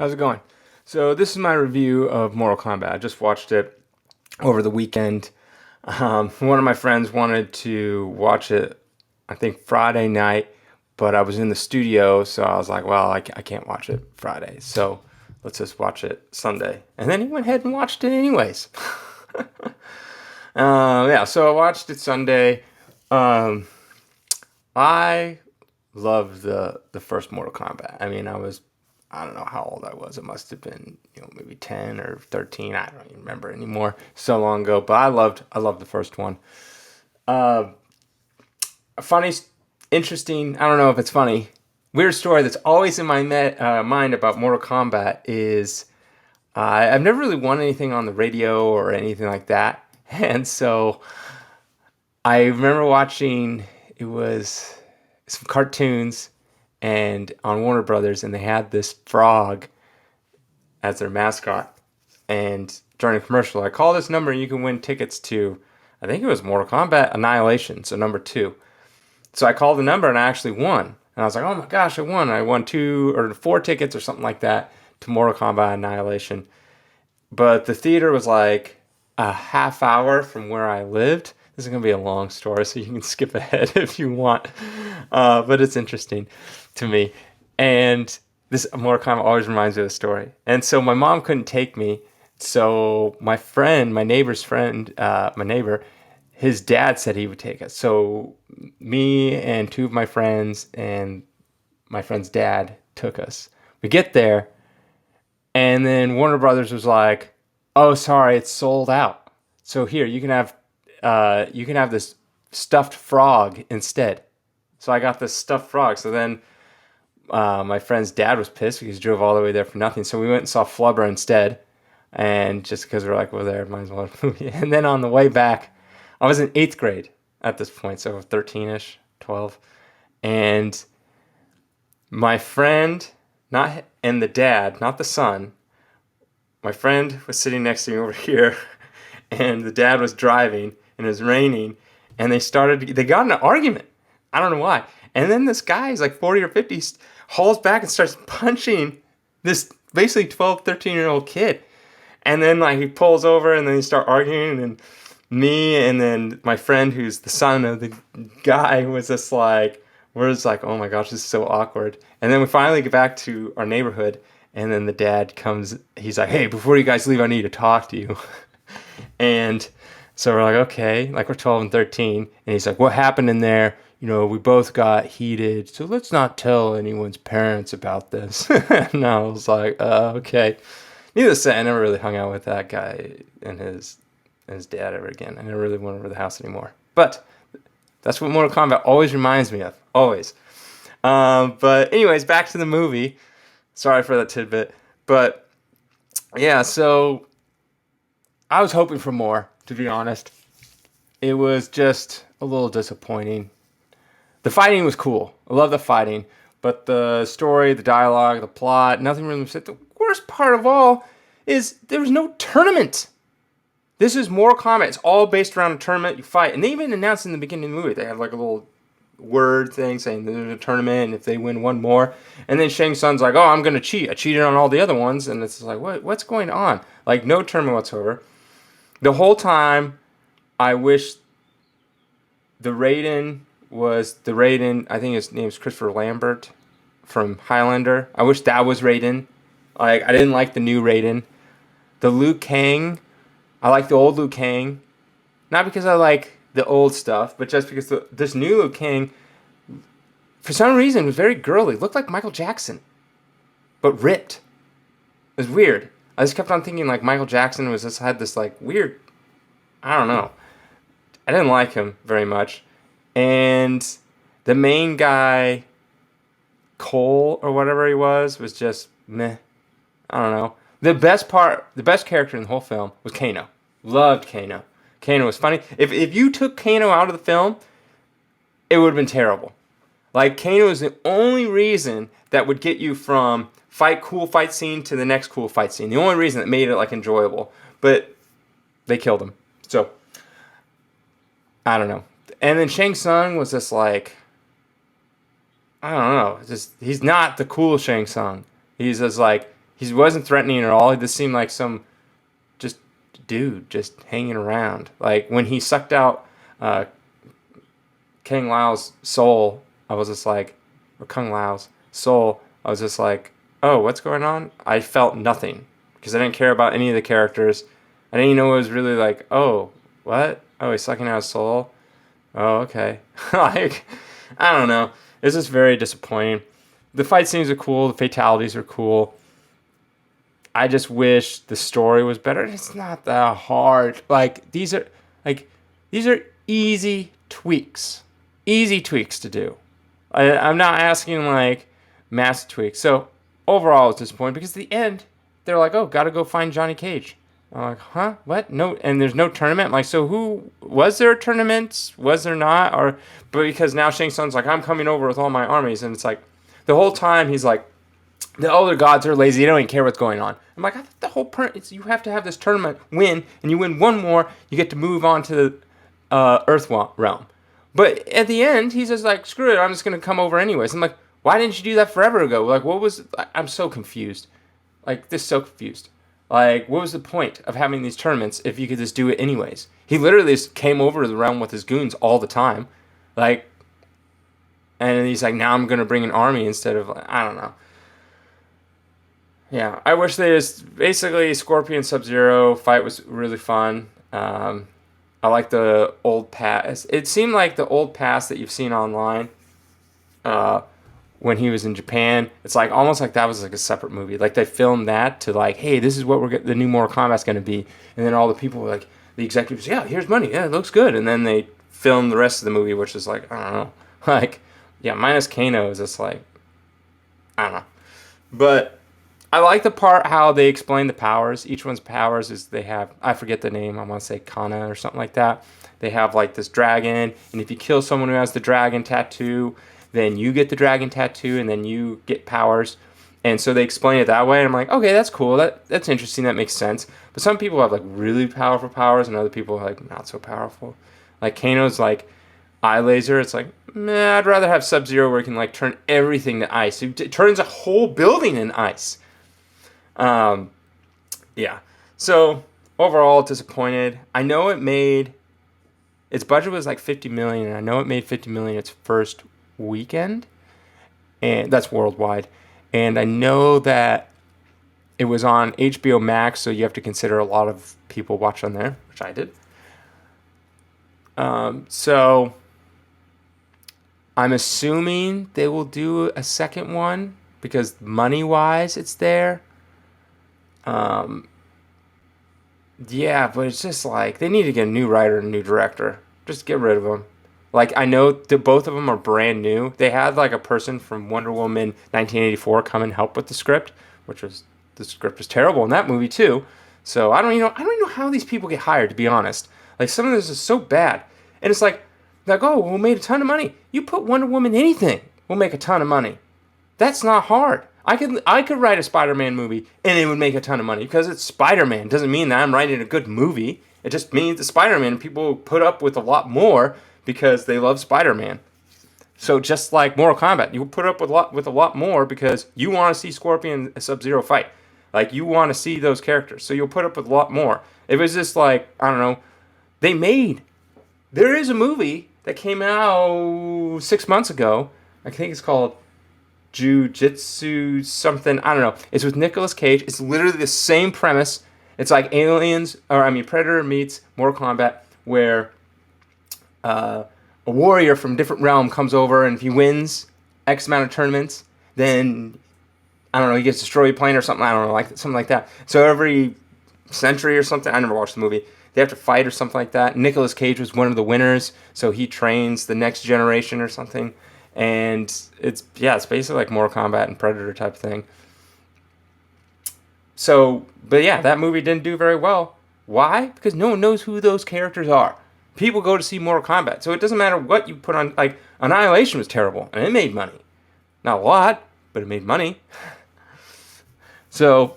How's it going? So this is my review of Mortal Kombat. I just watched it over the weekend. One of my friends wanted to watch it, I think Friday night, but I was in the studio, so I was like, well, I can't watch it Friday, so let's just watch it Sunday. And then he went ahead and watched it anyways. Yeah, so I watched it Sunday. Um, I loved the first Mortal Kombat. I don't know how old I was. It must have been, maybe 10 or 13. I don't even remember anymore. So long ago, but I loved the first one. Uh, funny, interesting. I don't know if it's funny. Weird story that's always in my mind about Mortal Kombat is I've never really won anything on the radio or anything like that, and so I remember watching. It was some cartoons and on Warner Brothers, and they had this frog as their mascot. And during a commercial, I call this number and you can win tickets to, I think it was Mortal Kombat Annihilation, so number 2. So I called the number and I actually won. And I was like, oh my gosh, I won. I won 2 or 4 tickets or something like that to Mortal Kombat Annihilation. But the theater was like a half hour from where I lived. This is going to be a long story, so you can skip ahead if you want. But it's interesting to me. And this Mortal Kombat always reminds me of the story. And so my mom couldn't take me. So my friend, my neighbor's friend, my neighbor, his dad said he would take us. So me and 2 of my friends and my friend's dad took us. We get there, and then Warner Brothers was like, "Oh, sorry, it's sold out. So here, you can have this stuffed frog instead." So I got this stuffed frog. So then my friend's dad was pissed because he drove all the way there for nothing. So we went and saw Flubber instead. And just because we're like, we're there, might as well watch a movie. And then on the way back, I was in 8th grade at this point, so 13-ish, 12. And my friend, and the dad, not the son, my friend was sitting next to me over here, and the dad was driving, and it was raining, and they got in an argument. I don't know why. And then this guy, he's like 40 or 50, hauls back and starts punching this basically 12, 13-year-old kid. And then like he pulls over and then they start arguing, and me and then my friend who's the son of the guy was just like, we're just like, oh my gosh, this is so awkward. And then we finally get back to our neighborhood, and then the dad comes, he's like, hey, before you guys leave, I need to talk to you. And so we're like, okay, like we're 12 and 13. And he's like, what happened in there? We both got heated, so let's not tell anyone's parents about this. And I was like, okay. Needless to say, I never really hung out with that guy and his dad ever again. I never really went over the house anymore. But that's what Mortal Kombat always reminds me of. Always. But anyways, back to the movie. Sorry for that tidbit. But yeah, so I was hoping for more, to be honest. It was just a little disappointing. The fighting was cool. I love the fighting. But the story, the dialogue, the plot, nothing really was it. The worst part of all is there was no tournament. This is Mortal Kombat. It's all based around a tournament. You fight. And they even announced in the beginning of the movie, they have like a little word thing saying there's a tournament, and if they win one more. And then Shang Tsung's like, oh, I'm going to cheat. I cheated on all the other ones. And it's like, what's going on? Like, no tournament whatsoever. The whole time, I wish the Raiden was the Raiden. I think his name's Christopher Lambert from Highlander. I wish that was Raiden. Like, I didn't like the new Raiden. The Liu Kang, I like the old Liu Kang. Not because I like the old stuff, but just because this new Liu Kang, for some reason, was very girly. Looked like Michael Jackson, but ripped. It was weird. I just kept on thinking like Michael Jackson had this like weird, I don't know. I didn't like him very much. And the main guy, Cole or whatever he was just meh. I don't know. The best character in the whole film was Kano. Loved Kano. Kano was funny. If you took Kano out of the film, it would have been terrible. Like, Kano is the only reason that would get you from cool fight scene to the next cool fight scene. The only reason that made it like enjoyable. But they killed him. So I don't know. And then Shang Tsung was just like, I don't know. Just he's not the cool Shang Tsung. He's just like He wasn't threatening at all. This seemed like some just dude just hanging around. Like when he sucked out uh, King Lao's soul, I was just like, or Kung Lao's soul, I was just like, oh, what's going on? I felt nothing because I didn't care about any of the characters. I didn't even know it was really like, oh, what? Oh, he's sucking out his soul. Oh, okay. Like, I don't know. It's just very disappointing. The fight scenes are cool. The fatalities are cool. I just wish the story was better. It's not that hard. These are easy tweaks to do. I'm not asking like massive tweaks. So overall, it's disappointing because at the end they're like, "Oh, gotta go find Johnny Cage." I'm like, "Huh? What? No?" And there's no tournament. I'm like, so who was there a tournament? Was there not? Or but because now Shang Tsung's like, "I'm coming over with all my armies," and it's like the whole time he's like, the other gods are lazy. They don't even care what's going on. I'm like, I thought the whole point is you have to have this tournament win, and you win one more, you get to move on to the Earth realm. But at the end, he's just like, screw it, I'm just gonna come over anyways. I'm like, why didn't you do that forever ago? Like, what was? I'm so confused. Like, this so confused. Like, what was the point of having these tournaments if you could just do it anyways? He literally just came over to the realm with his goons all the time, like, and he's like, now I'm gonna bring an army instead of, I don't know. Yeah, I wish they just basically Scorpion Sub-Zero fight was really fun. I like the old pass. It seemed like the old pass that you've seen online uh, when he was in Japan. It's like almost like that was like a separate movie. Like they filmed that to like, hey, this is what the new Mortal Kombat's going to be, and then all the people were like, the executives, yeah, here's money, yeah, it looks good, and then they filmed the rest of the movie, which is like, I don't know, like, yeah, minus Kano is just like, I don't know, but. I like the part how they explain the powers. Each one's powers is they have, I forget the name, I want to say Kana or something like that. They have like this dragon, and if you kill someone who has the dragon tattoo, then you get the dragon tattoo, and then you get powers. And so they explain it that way, and I'm like, okay, that's cool. That's interesting. That makes sense. But some people have like really powerful powers, and other people are like not so powerful. Like Kano's like eye laser. It's like, meh, I'd rather have Sub-Zero where he can like turn everything to ice. It turns a whole building in ice. Um, yeah. So overall, disappointed. I know it made its budget was like 50 million, and I know it made 50 million its first weekend, and that's worldwide. And I know that it was on HBO Max, so you have to consider a lot of people watch on there, which I did. So I'm assuming they will do a second one because money-wise, it's there. Yeah, but it's just like they need to get a new writer and a new director. Just get rid of them. Like I know that both of them are brand new. They had like a person from Wonder Woman 1984 come and help with the script, which was the script was terrible in that movie too. So I don't even know how these people get hired, to be honest. Like some of this is so bad, and it's like oh, we made a ton of money. You put Wonder Woman anything, we'll make a ton of money. That's not hard. I could write a Spider-Man movie and it would make a ton of money because it's Spider-Man. It doesn't mean that I'm writing a good movie. It just means it's Spider-Man and people put up with a lot more because they love Spider-Man. So just like Mortal Kombat, you put up with a lot more because you want to see Scorpion and Sub-Zero fight. Like you want to see those characters. So you'll put up with a lot more. If it's just like, I don't know, there is a movie that came out 6 months ago. I think it's called Jiu-Jitsu something, I don't know. It's with Nicolas Cage. It's literally the same premise. It's like Predator meets Mortal Kombat, where a warrior from a different realm comes over, and if he wins X amount of tournaments, then I don't know, he gets to destroy a plane or something. I don't know, like something like that. So every century or something, I never watched the movie. They have to fight or something like that. Nicolas Cage was one of the winners, so he trains the next generation or something. And it's basically like Mortal Kombat and Predator type thing. So, but yeah, that movie didn't do very well. Why? Because no one knows who those characters are. People go to see Mortal Kombat, so it doesn't matter what you put on. Like Annihilation was terrible, and it made money. Not a lot, but it made money. So,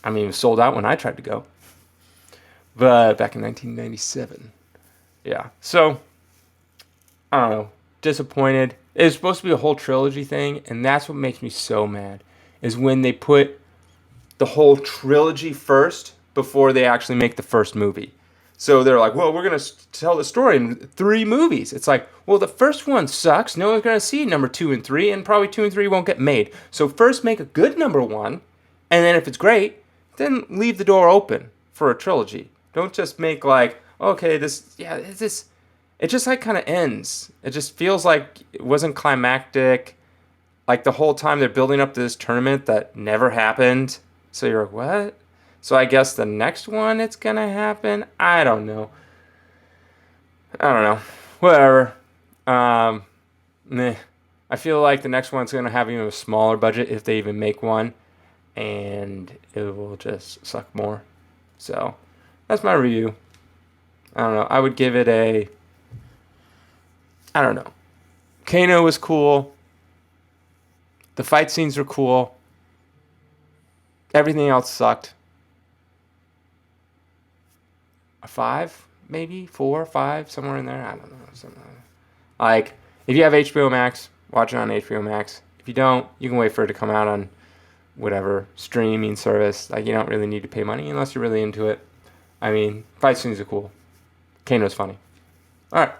I mean, it was sold out when I tried to go. But back in 1997. Yeah. So, I don't know. Disappointed. It was supposed to be a whole trilogy thing, and that's what makes me so mad. Is when they put the whole trilogy first before they actually make the first movie. So they're like, well, we're going to tell the story in 3 movies. It's like, well, the first one sucks. No one's going to see number 2 and 3, and probably 2 and 3 won't get made. So first make a good number 1, and then if it's great, then leave the door open for a trilogy. Don't just make like, okay, it just like kind of ends. It just feels like it wasn't climactic. Like the whole time they're building up to this tournament that never happened. So you're like, what? So I guess the next one it's gonna happen. I don't know. Whatever. Meh. I feel like the next one's gonna have even a smaller budget if they even make one, and it will just suck more. So that's my review. I don't know. I would give it a. I don't know. Kano was cool. The fight scenes were cool. Everything else sucked. A 5, maybe 4, 5, somewhere in there. I don't know. Like, if you have HBO Max, watch it on HBO Max. If you don't, you can wait for it to come out on whatever streaming service. Like, you don't really need to pay money unless you're really into it. I mean, fight scenes are cool. Kano's funny. All right.